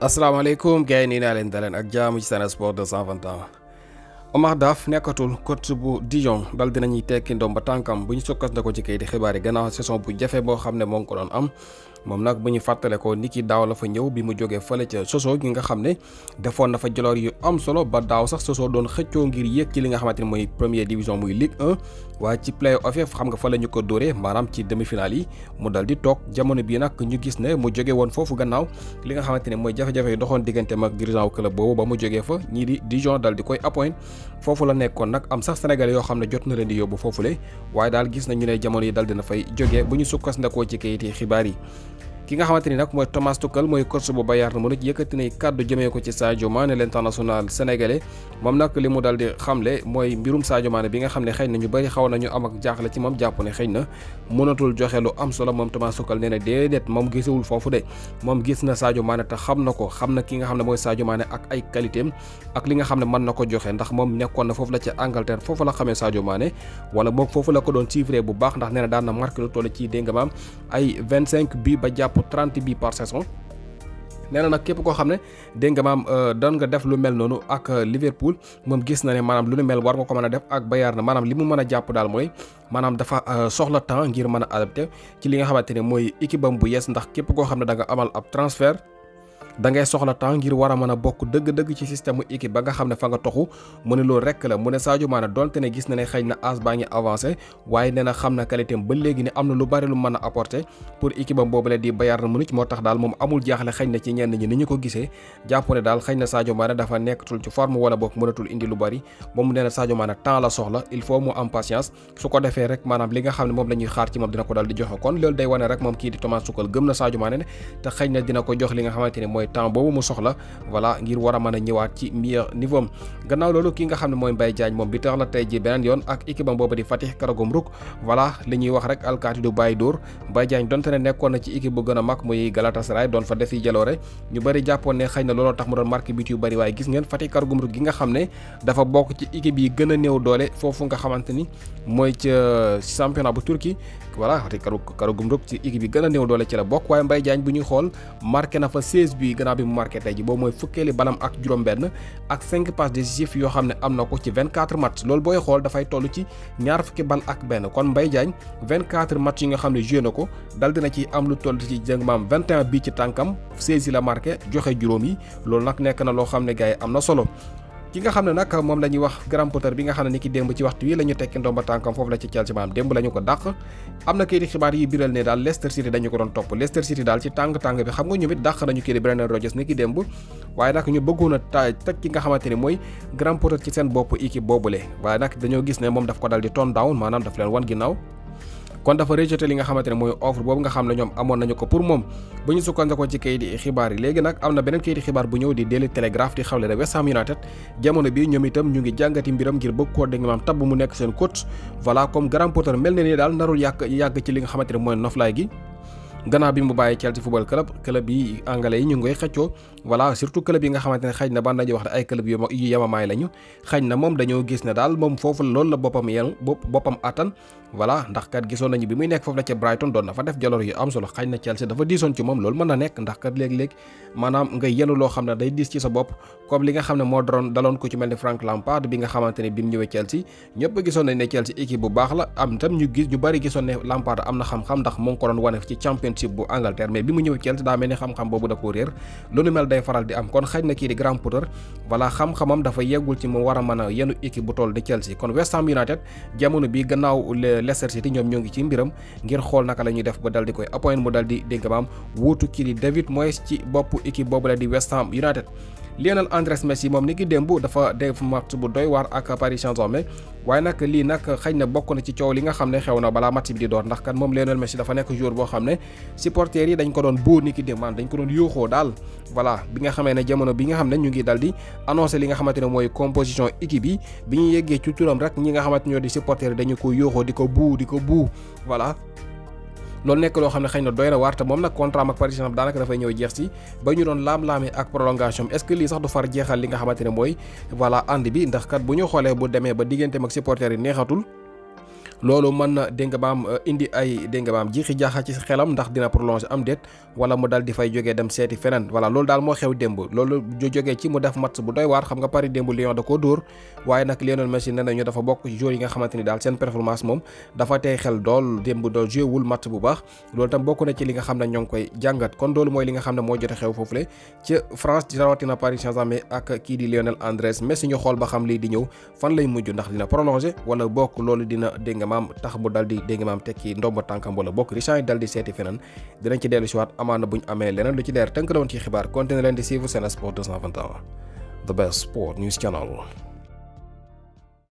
asalaamaaleykum gars yi nii naa leen daleen ak jaamu ci Sen Sport 221. Omar Daf nekkatul coach bu Dijon dal dinañuy tekki ndoom ba tànkam bu ñu sukkandikoo ci kayiti xibaar yi gannaaw saison bu jafe boo xam ne moo ngi ko doon am moom nag bu ñu fàttale ko ni ki daaw la fa ñëw bi mu jógee fële ca Sochaux gi nga xam ne defoon na fa jaloor yu am solo ba daaw sax Sochaux doon xëccoo ngir yéeg ci li nga xamante ni mooy première division muy Ligue 1 waaye ci play-off xam nga fa la ñu ko dóoree maanaam ci demi-finale yi mu dal di toog jamono bii nag ñu gis ne mu jóge woon foofu gannaaw li nga xamante ne mooy jafe-jafe yi doxoon digganteem ak dirigeant wu club boobu ba mu jógee fa ñii di Dijon dal di koy appoint foofu la nekkoon nag am sax sénégalais yoo xam ne jot na leen di yóbbu foofule waaye daal gis nañu ne jamono yi dal dina fay jógee bu ñu sukkandikoo ci kayiti xibaar yi. ki nga xamante ni nag mooy Thomas Tuchel mooy coach bu Bayern Munich yëkkati nay kàddu jëmee ko ci Sadio Mané l'international sénégalais moom nag li mu dal di xamle mooy mbirum Sadio Mané bi nga xam ne xëy na ñu bëri xaw nañu am ak jaaxle ci moom jàpp ne xëy na mënatul joxe lu am solo moom Thomas Tuchel nee na déedéet moom gisewul foofu de moom gis na Sadio Mané te xam na ko xam na ki nga xam ne mooy Sadio Mané ak ay qualitéem ak li nga xam ne mën na ko joxe ndax moom nekkoon na foofu la ca Angleterre foofu la xamee Sadio Mané wala boog foofu la ko doon suivre bu baax ndax nee na daan na marqué lu toll ci dégg nga maam ay 25 bi ba jàpp 30 bi par saison nee na nag képp koo xam ne dégg nga maam doon nga def lu mel noonu ak Liverpool moom gis na ne maanaam lu nu mel war nga ko mën a def ak Bayern na maanaam li mu mën a jàpp daal mooy maanaam dafa soxla temps ngir mën a adapté ci li nga xamante ne mooy équipe am bu yees ndax képp koo xam ne da nga amal ab transfert da ngay soxla temps ngir war a mën a bokk dëgg-dëgg ci système mu équipe ba nga xam ne fa nga toxu mu ne loolu rekk la mu ne Sadio Mané donte ne gis na ne xëy na âge baa ngi avancé waaye nee na xam na qualité am ba léegi ne am na lu bari lu mën a apporter pour équipe am boobu la di Bayern Munich moo tax daal moom amul jaaxle xëy na ci ñenn ñi ni ñu ko gisee jàpp ne daal xëy na Sadio Mané dafa nekkatul ci forme wala boog mënatul indi lu bari moom mu nee na Sadio Mané temps la soxla il faut mu am patience su ko defee rek maanaam li nga xam ne moom la ñuy xaar ci moom dina ko daal di joxe kon loolu day wane rek moom kii di Thomas Tuchel gëm na Sadio Mané te xëy na dina ko jox li nga xamante ne mooy temps boobu mu soxla voilà ngir war a mën a ñëwaat ci meilleur niveau am gannaaw loolu ki nga xam ne mooy Mbaye Diagne moom bi tax la tey ji beneen yoon ak équipe am boobu di Fatih Karagümrük voilà li ñuy wax rek alkaati du bàyyi dóor Mbaye Diagne donte ne nekkoon na ci équipe bu gën a mag muy Galatasaray doon fa defi jaloore ñu bëri jàppoon ne xëy na looloo tax mu doon marqué but yu bëri waaye gis ngeen Fatih Karagümrük gi nga xam ne dafa bokk ci équipe yi gën a néew doole foofu nga xamante ni mooy ca championnat bu Turquie voilà Fatih Karagümrük ci équipe yi gën a néew doole ci la bokk waaye Mbaye Diagne bu ñuy xool marqué na fa 16 buts gannaaw bi mu marqué tey ji boobu mooy fukkeeli balam ak juróom-benn ak 5 passes décisives yoo xam ne am na ko ci 24 matchs loolu booy xool dafay toll ci ñaar fukki bal ak benn kon Mbaye Diagne 24 matchs yi nga xam ne joué na ko dal dina ci am lu toll ci jëng maam 21 bii ci tànkam 16 yi la marqué joxe juróom yi loolu nag nekk na loo xam ne gars yi am na solo. ki nga xam ne nag moom la ñuy wax Graham Potter bi nga xam ne ni ki démb ci waxtu wi la ñu tekki ndomba tànkam foofu la ci Chelsea maanaam démb la ñu ko dàq am na kayiti xibaar yi biral ne daal Leicester City dañu ko doon topp Leicester City daal ci tàng-tàng bi xam nga ñoom it dàq nañu kii di Brendan Rodgers ni ki démb waaye nag ñu bëggoon a teg ki nga xamante ne mooy Graham Potter ci seen bopp équipe boobule waaye nag dañoo gis ne moom daf ko dal di tone down maanaam daf leen wan ginnaaw kon dafa rejeté li nga xamante ne mooy offre boobu nga xam ne ñoom amoon nañu ko pour moom bu ñu sukkandikoo ci kayiti xibaar yi léegi nag am na beneen kayiti xibaar bu ñëw di Daily Telegraph di xawle ne West Ham United jamono bi ñoom itam ñu ngi jàngati mbiram ngir bëgg koo dégg maam tabb mu nekk seen coach voilà comme Graham Potter mel na ni daal narul yàgg ci li nga xamante ne mooy noflaay gi gannaaw bi mu bàyyi Chelsea football club yi anglais yi ñu ngi koy xëccoo voilà surtout club yi nga xamante ne xëy na ban nañu wax ne ay club yu yemamaay lañu xëy na moom dañoo gis ne daal moom foofu loolu la boppam attan voilà ndax kat gisoon nañu bi muy nekk foofu la ca Brighton doon na fa def jaloor yu am solo xëy na Chelsea dafa diisoon ci moom loolu mën na nekk ndax kat léeg-léeg maanaam nga yenu loo xam ne day diis ci sa bopp comme li nga xam ne moo daloon ko ci mel ni Frank Lampard bi nga xamante ne bi mu ñëwee Chelsea ñëpp gisoon nañ ne Chelsea équipe bu baax la am tam ñu bari gisoon ne Lampard am na xam-xam ndax moo ngi ko doon wane ci championship bu Angleterre mais bi mu ñëwee Chelsea daa mel ni xam-xam boobu da koo réer lu nu mel day faral di am kon xëy na kii di Graham Potter voilà xam-xamam dafa yeggul ci mu war a mën a yenu équipe bu toll di Chelsea kon West Ham United jamono bi gannaaw Leicester City ñoom ñoo ngi ci mbiram ngir xool naka la ñuy def ba dal di koy appoint mu dal di dégg maam wuutu kii di David Moyes ci bopp équipe boobu la di West Ham United. Lionel Andrés Messi moom ni ki démb dafa def match bu doy waar ak Paris Saint-Germain waaye nag lii nag xëy na bokk na ci coow li nga xam ne xew na balaa match bi di door ndax kan moom Lionel Messi dafa nekk joueur boo xam ne supporters yi dañ ko doon boo ni ki démb dañ ko doon yóoxoo daal voilà bi nga xamee ne jamono bi nga xam ne ñu ngi dal di annoncé li nga xamante ne mooy composition équipe yi bi ñu yeggee ci turam rek ñi nga xamante ñoo di supporters yi dañu ko yóoxoo di ko buu voilà loolu nekk loo xam ne xëy na doy na waar te moom nag contrat ak Paris Saint-Germain daanaka dafay ñëw jeex si ba ñu doon laam-laamee ak prolongation est-ce que lii sax du far jeexal li nga xamante ne mooy voilà ànd bi ndax kat bu ñu xoolee bu demee ba digganteem ak supporters yi neexatul loolu mën na dégg nga maam indi ay dégg nga maam jiixi jaaxa ci xelam ndax dina prolonger am déet wala mu dal di fay jógee dem seeti feneen voilà loolu daal moo xew démb loolu jógee ci mu def match bu doy waar xam nga Paris démb Lyon da koo dóor waaye nag Lionel Messi nee nañu dafa bokk ci joueurs yi nga xamante ni daal seen performance moom dafa tey xel dool démb dool joué wul match bu baax loolu tam bokk na ci li nga xam ne ñoo ngi koy jàngat kon loolu mooy li nga xam ne moo jote xew foofule ca France di rawatina Paris Saint-Germain ak kii di Lionel Andrés Messi ñu xool ba xam lii di ñëw fan lay mujj ndax dina prolonger wala bokk loolu dina dégg nga maam tax mu dal di dégg nga maam tekki ndomba tànkam wala bokk Richard yi dal di seeti feneen dinañ ci dellu si waat amaana buñ amee leneen lu ci leer tënk la woon ci xibaar continuer leen di suivre Sen Sport 221 the best sport news channel